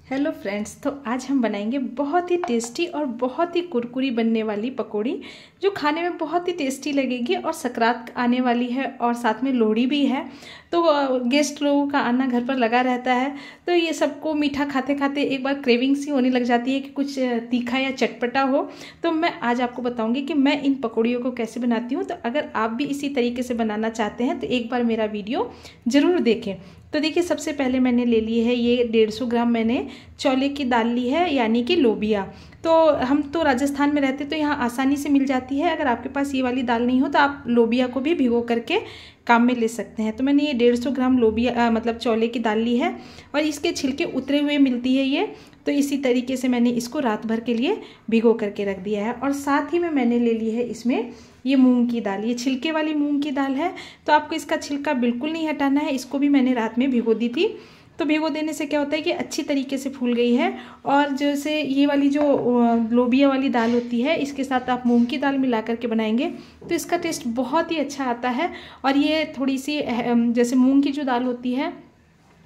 Hello friends, तो आज हम बनाएंगे बहुत ही टेस्टी और बहुत ही कुरकुरी बनने वाली पकौड़ी जो खाने में बहुत ही टेस्टी लगेगी। और संक्रांत आने वाली है और साथ में लोहड़ी भी है, तो गेस्ट लोगों का आना घर पर लगा रहता है। तो ये सबको मीठा खाते खाते एक बार क्रेविंग सी होने लग जाती है कि कुछ तीखा या चटपटा हो। तो मैं आज आपको बताऊंगी कि मैं इन पकौड़ियों को कैसे बनाती हूँ। तो अगर आप भी इसी तरीके से बनाना चाहते हैं तो एक बार मेरा वीडियो ज़रूर देखें। तो देखिए, सबसे पहले मैंने ले ली है ये 150 ग्राम मैंने चौले की दाल ली है, यानी कि लोबिया। तो हम तो राजस्थान में रहते तो यहाँ आसानी से मिल जाती है। अगर आपके पास ये वाली दाल नहीं हो तो आप लोबिया को भी भिगो करके काम में ले सकते हैं। तो मैंने ये 150 ग्राम लोबिया मतलब चौले की दाल ली है और इसके छिलके उतरे हुए मिलती है ये। तो इसी तरीके से मैंने इसको रात भर के लिए भिगो करके रख दिया है। और साथ ही में मैंने ले ली है इसमें ये मूंग की दाल, ये छिलके वाली मूंग की दाल है। तो आपको इसका छिलका बिल्कुल नहीं हटाना है। इसको भी मैंने रात में भिगो दी थी। तो भिगो देने से क्या होता है कि अच्छी तरीके से फूल गई है। और जैसे ये वाली जो लोबिया वाली दाल होती है, इसके साथ आप मूंग की दाल मिला करके बनाएंगे तो इसका टेस्ट बहुत ही अच्छा आता है। और ये थोड़ी सी जैसे मूंग की जो दाल होती है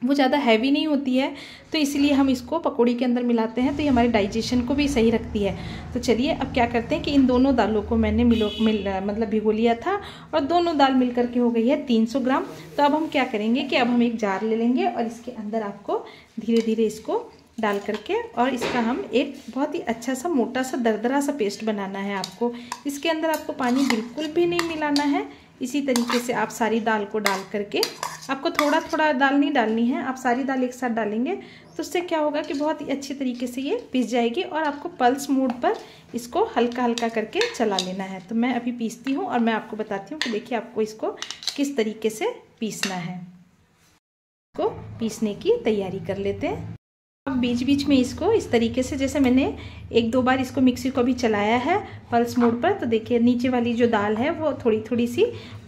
वो ज़्यादा हैवी नहीं होती है, तो इसलिए हम इसको पकौड़ी के अंदर मिलाते हैं। तो ये हमारे डाइजेशन को भी सही रखती है। तो चलिए अब क्या करते हैं कि इन दोनों दालों को मैंने मतलब भिगो लिया था और दोनों दाल मिल करके हो गई है 300 ग्राम। तो अब हम क्या करेंगे कि अब हम एक जार ले लेंगे और इसके अंदर आपको धीरे धीरे इसको डाल करके और इसका हम एक बहुत ही अच्छा सा मोटा सा दरदरा सा पेस्ट बनाना है आपको। इसके अंदर आपको पानी बिल्कुल भी नहीं मिलाना है। इसी तरीके से आप सारी दाल को डाल करके, आपको थोड़ा थोड़ा दाल नहीं डालनी है, आप सारी दाल एक साथ डालेंगे तो उससे क्या होगा कि बहुत ही अच्छी तरीके से ये पिस जाएगी। और आपको पल्स मोड पर इसको हल्का हल्का करके चला लेना है। तो मैं अभी पीसती हूँ और मैं आपको बताती हूँ कि देखिए आपको इसको किस तरीके से पीसना है। इसको पीसने की तैयारी कर लेते हैं। अब बीच बीच में इसको इस तरीके से, जैसे मैंने एक दो बार इसको मिक्सी को भी चलाया है पल्स मोड पर, तो देखिए नीचे वाली जो दाल है वो थोड़ी थोड़ी सी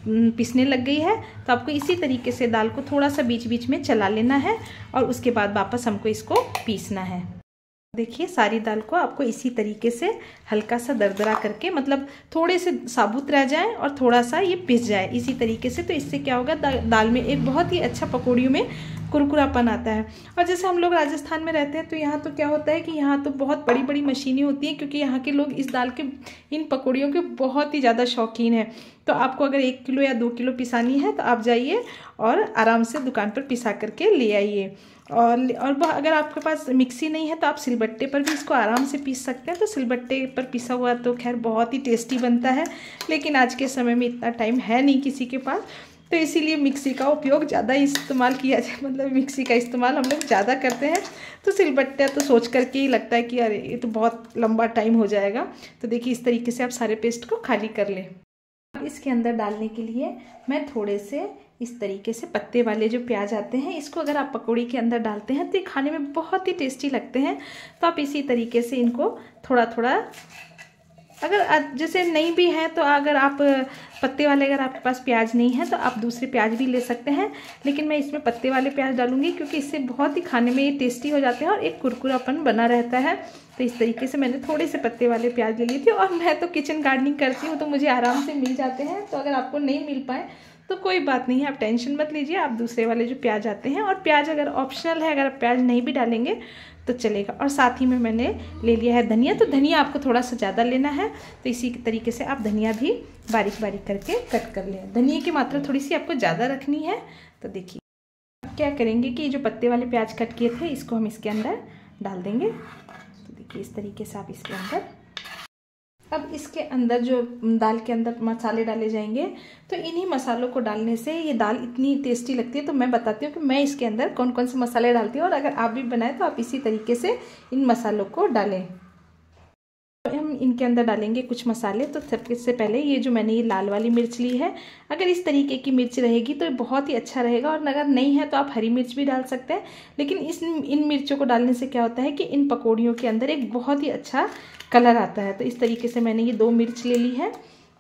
पिसने लग गई है। तो आपको इसी तरीके से दाल को थोड़ा सा बीच बीच में चला लेना है और उसके बाद वापस हमको इसको पीसना है। देखिए सारी दाल को आपको इसी तरीके से हल्का सा दरदरा करके, मतलब थोड़े से साबुत रह जाए और थोड़ा सा ये पिस जाए इसी तरीके से। तो इससे क्या होगा, दाल में एक बहुत ही अच्छा पकौड़ियों में कुरकुरापन आता है। और जैसे हम लोग राजस्थान में रहते हैं तो यहाँ तो क्या होता है कि यहाँ तो बहुत बड़ी बड़ी मशीनें होती हैं, क्योंकि यहाँ के लोग इस दाल के, इन पकौड़ियों के बहुत ही ज़्यादा शौकीन है। तो आपको अगर 1 किलो या 2 किलो पिसानी है तो आप जाइए और आराम से दुकान पर पिसा करके ले आइए। और अगर आपके पास मिक्सी नहीं है तो आप सिलबट्टे पर भी इसको आराम से पीस सकते हैं। तो सिलबट्टे पर पिसा हुआ तो खैर बहुत ही टेस्टी बनता है, लेकिन आज के समय में इतना टाइम है नहीं किसी के पास, तो इसीलिए मिक्सी का उपयोग ज़्यादा इस्तेमाल किया जाए, मतलब मिक्सी का इस्तेमाल हम लोग ज़्यादा करते हैं। तो सिलबट्टा तो सोच करके ही लगता है कि अरे ये तो बहुत लंबा टाइम हो जाएगा। तो देखिए इस तरीके से आप सारे पेस्ट को खाली कर लें। अब इसके अंदर डालने के लिए मैं थोड़े से इस तरीके से पत्ते वाले जो प्याज आते हैं, इसको अगर आप पकौड़ी के अंदर डालते हैं तो ये खाने में बहुत ही टेस्टी लगते हैं। तो आप इसी तरीके से इनको थोड़ा थोड़ा, अगर जैसे नहीं भी है तो अगर आप पत्ते वाले, अगर आपके पास प्याज नहीं है तो आप दूसरे प्याज भी ले सकते हैं, लेकिन मैं इसमें पत्ते वाले प्याज डालूंगी क्योंकि इससे बहुत ही खाने में ये टेस्टी हो जाते हैं और एक कुरकुरापन बना रहता है। तो इस तरीके से मैंने थोड़े से पत्ते वाले प्याज ले ली थी। और मैं तो किचन गार्डनिंग करती हूँ तो मुझे आराम से मिल जाते हैं। तो अगर आपको नहीं मिल पाए तो कोई बात नहीं है, आप टेंशन मत लीजिए, आप दूसरे वाले जो प्याज आते हैं, और प्याज अगर ऑप्शनल है, अगर आप प्याज नहीं भी डालेंगे तो चलेगा। और साथ ही में मैंने ले लिया है धनिया। तो धनिया आपको थोड़ा सा ज़्यादा लेना है, तो इसी तरीके से आप धनिया भी बारीक बारीक करके कट कर लें। धनिया की मात्रा थोड़ी सी आपको ज़्यादा रखनी है। तो देखिए अब क्या करेंगे कि जो पत्ते वाले प्याज कट किए थे इसको हम इसके अंदर डाल देंगे। तो देखिए इस तरीके से आप इसके अंदर, अब इसके अंदर जो दाल के अंदर मसाले डाले जाएंगे, तो इन्हीं मसालों को डालने से ये दाल इतनी टेस्टी लगती है। तो मैं बताती हूँ कि मैं इसके अंदर कौन कौन से मसाले डालती हूँ, और अगर आप भी बनाएं तो आप इसी तरीके से इन मसालों को डालें। तो हम इनके अंदर डालेंगे कुछ मसाले। तो सबसे पहले ये जो मैंने ये लाल वाली मिर्च ली है, अगर इस तरीके की मिर्च रहेगी तो बहुत ही अच्छा रहेगा, और अगर नहीं है तो आप हरी मिर्च भी डाल सकते हैं। लेकिन इन मिर्चों को डालने से क्या होता है कि इन पकौड़ियों के अंदर एक बहुत ही अच्छा कलर आता है। तो इस तरीके से मैंने ये 2 मिर्च ले ली है।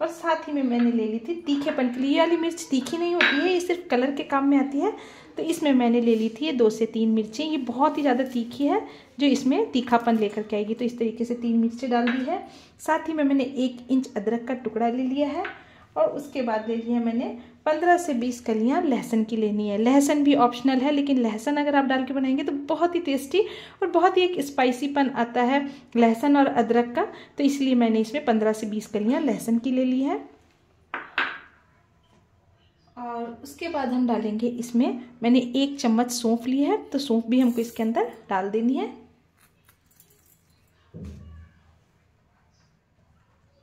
और साथ ही में मैंने ले ली थी तीखेपन के लिए, ये वाली मिर्च तीखी नहीं होती है, ये सिर्फ कलर के काम में आती है। तो इसमें मैंने ले ली थी ये 2 से 3 मिर्चें, ये बहुत ही ज़्यादा तीखी है जो इसमें तीखापन लेकर के आएगी। तो इस तरीके से 3 मिर्चें डाल दी है। साथ ही में मैंने 1 इंच अदरक का टुकड़ा ले लिया है और उसके बाद ले लिया मैंने 15 से 20 कलियां लहसुन की लेनी है। लहसुन भी ऑप्शनल है, लेकिन लहसुन अगर आप डाल के बनाएंगे तो बहुत ही टेस्टी और बहुत ही एक स्पाइसीपन आता है लहसुन और अदरक का, तो इसलिए मैंने इसमें 15 से 20 कलियां लहसुन की ले ली है। और उसके बाद हम डालेंगे इसमें, मैंने 1 चम्मच सौंफ ली है, तो सौंफ भी हमको इसके अंदर डाल देनी है।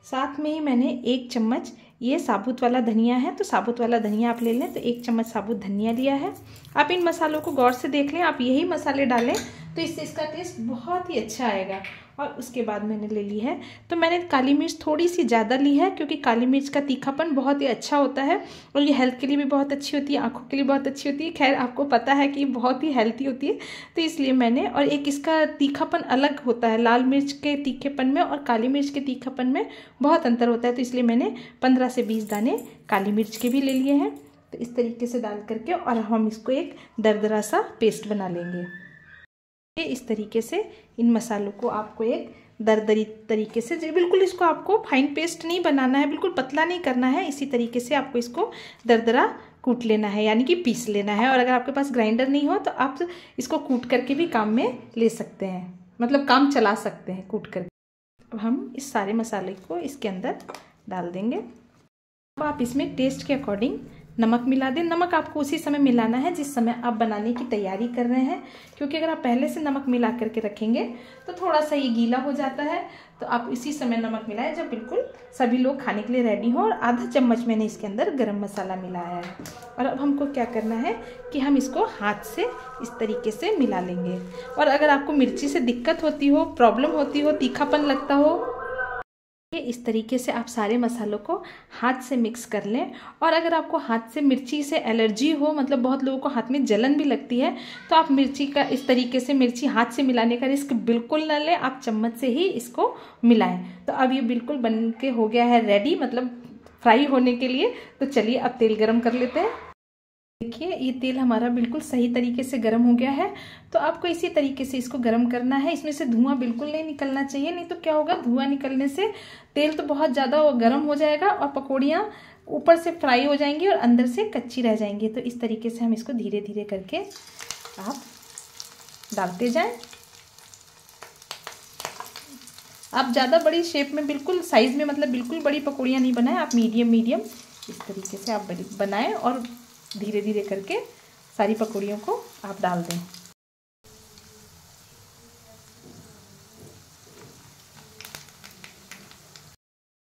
साथ में ही मैंने 1 चम्मच ये साबुत वाला धनिया है, तो साबुत वाला धनिया आप ले लें, तो 1 चम्मच साबुत धनिया लिया है। आप इन मसालों को गौर से देख लें, आप यही मसाले डालें तो इससे इसका टेस्ट बहुत ही अच्छा आएगा। और उसके बाद मैंने ले ली है, तो मैंने काली मिर्च थोड़ी सी ज़्यादा ली है, क्योंकि काली मिर्च का तीखापन बहुत ही अच्छा होता है और ये हेल्थ के लिए भी बहुत अच्छी होती है, आँखों के लिए बहुत अच्छी होती है। खैर आपको पता है कि बहुत ही हेल्थी होती है, तो इसलिए मैंने, और एक इसका तीखापन अलग होता है, लाल मिर्च के तीखेपन में और काली मिर्च के तीखापन में बहुत अंतर होता है, तो इसलिए मैंने 15 से 20 दाने काली मिर्च के भी ले लिए हैं। तो इस तरीके से डाल करके और हम इसको एक दरदरा सा पेस्ट बना लेंगे। इस तरीके से इन मसालों को आपको एक दरदरी तरीके से, बिल्कुल इसको आपको फाइन पेस्ट नहीं बनाना है, बिल्कुल पतला नहीं करना है, इसी तरीके से आपको इसको दरदरा कूट लेना है, यानी कि पीस लेना है। और अगर आपके पास ग्राइंडर नहीं हो तो आप इसको कूट करके भी काम में ले सकते हैं, मतलब काम चला सकते हैं कूट करके। अब हम इस सारे मसाले को इसके अंदर डाल देंगे। अब आप इसमें टेस्ट के अकॉर्डिंग नमक मिला दें। नमक आपको उसी समय मिलाना है जिस समय आप बनाने की तैयारी कर रहे हैं, क्योंकि अगर आप पहले से नमक मिला करके रखेंगे तो थोड़ा सा ये गीला हो जाता है, तो आप इसी समय नमक मिलाएं जब बिल्कुल सभी लोग खाने के लिए रेडी हो। और आधा चम्मच मैंने इसके अंदर गरम मसाला मिलाया है। और अब हमको क्या करना है कि हम इसको हाथ से इस तरीके से मिला लेंगे। और अगर आपको मिर्ची से दिक्कत होती हो, प्रॉब्लम होती हो, तीखापन लगता हो, इस तरीके से आप सारे मसालों को हाथ से मिक्स कर लें। और अगर आपको हाथ से मिर्ची से एलर्जी हो, मतलब बहुत लोगों को हाथ में जलन भी लगती है, तो आप मिर्ची का इस तरीके से मिर्ची हाथ से मिलाने का रिस्क बिल्कुल ना लें, आप चम्मच से ही इसको मिलाएं। तो अब ये बिल्कुल बन के हो गया है रेडी, मतलब फ्राई होने के लिए। तो चलिए अब तेल गरम कर लेते हैं। देखिए ये तेल हमारा बिल्कुल सही तरीके से गर्म हो गया है। तो आपको इसी तरीके से इसको गर्म करना है, इसमें से धुआं बिल्कुल नहीं निकलना चाहिए, नहीं तो क्या होगा, धुआं निकलने से तेल तो बहुत ज़्यादा गर्म हो जाएगा और पकौड़ियाँ ऊपर से फ्राई हो जाएंगी और अंदर से कच्ची रह जाएंगी। तो इस तरीके से हम इसको धीरे धीरे करके आप डालते जाएं। आप ज़्यादा बड़ी शेप में, बिल्कुल साइज़ में, मतलब बिल्कुल बड़ी पकौड़ियाँ नहीं बनाएं, आप मीडियम इस तरीके से आप बनाएं और धीरे धीरे करके सारी पकौड़ियों को आप डाल दें।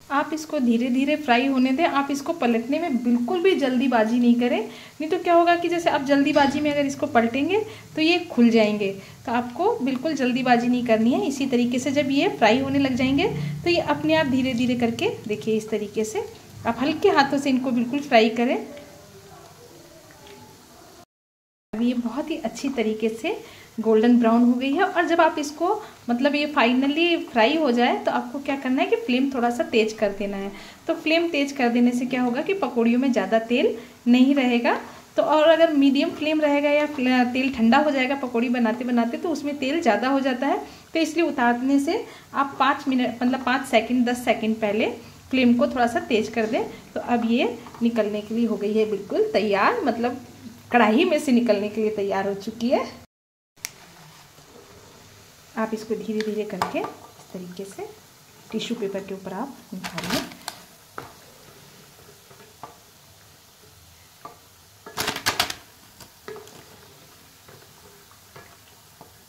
आप इसको धीरे धीरे फ्राई होने दें। आप इसको पलटने में बिल्कुल भी जल्दीबाजी नहीं करें, नहीं तो क्या होगा कि जैसे आप जल्दीबाजी में अगर इसको पलटेंगे तो ये खुल जाएंगे। तो आपको बिल्कुल जल्दीबाजी नहीं करनी है। इसी तरीके से जब ये फ्राई होने लग जाएंगे तो ये अपने आप धीरे धीरे करके, देखिए इस तरीके से आप हल्के हाथों से इनको बिल्कुल फ्राई करें। अब ये बहुत ही अच्छी तरीके से गोल्डन ब्राउन हो गई है। और जब आप इसको, मतलब ये फाइनली फ्राई हो जाए, तो आपको क्या करना है कि फ्लेम थोड़ा सा तेज कर देना है। तो फ्लेम तेज कर देने से क्या होगा कि पकौड़ियों में ज़्यादा तेल नहीं रहेगा। तो और अगर मीडियम फ्लेम रहेगा या तेल ठंडा हो जाएगा पकौड़ी बनाते बनाते, तो उसमें तेल ज़्यादा हो जाता है। तो इसलिए उतारने से आप 5 मिनट, मतलब 5 सेकेंड 10 सेकेंड पहले फ्लेम को थोड़ा सा तेज कर दें। तो अब ये निकलने के लिए हो गई है बिल्कुल तैयार, मतलब कढ़ाई में से निकलने के लिए तैयार हो चुकी है। आप इसको धीरे धीरे करके इस तरीके से टिश्यू पेपर के ऊपर आप निकालिए।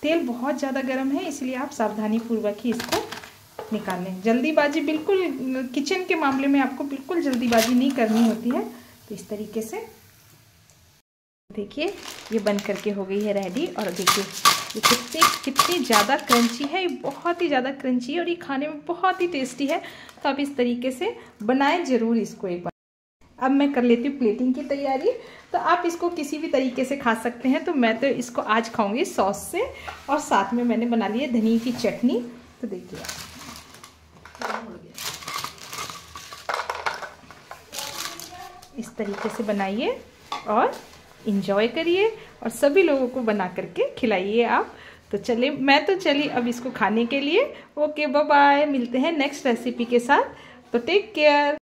तेल बहुत ज़्यादा गर्म है, इसलिए आप सावधानी पूर्वक ही इसको निकालें। जल्दीबाजी बिल्कुल, किचन के मामले में आपको बिल्कुल जल्दीबाजी नहीं करनी होती है। तो इस तरीके से देखिए ये बन करके हो गई है रेडी। और देखिए ये कितनी ज़्यादा क्रंची है, ये बहुत ही ज़्यादा क्रंची है और ये खाने में बहुत ही टेस्टी है। तो आप इस तरीके से बनाएं ज़रूर इसको एक बार। अब मैं कर लेती हूँ प्लेटिंग की तैयारी। तो आप इसको किसी भी तरीके से खा सकते हैं। तो मैं तो इसको आज खाऊंगी सॉस से, और साथ में मैंने बना ली है धनिया की चटनी। तो देखिए इस तरीके से बनाइए और इंजॉय करिए और सभी लोगों को बना करके खिलाइए आप। तो चलिए, मैं तो चली अब इसको खाने के लिए। ओके बाय बाय, मिलते हैं नेक्स्ट रेसिपी के साथ। तो टेक केयर।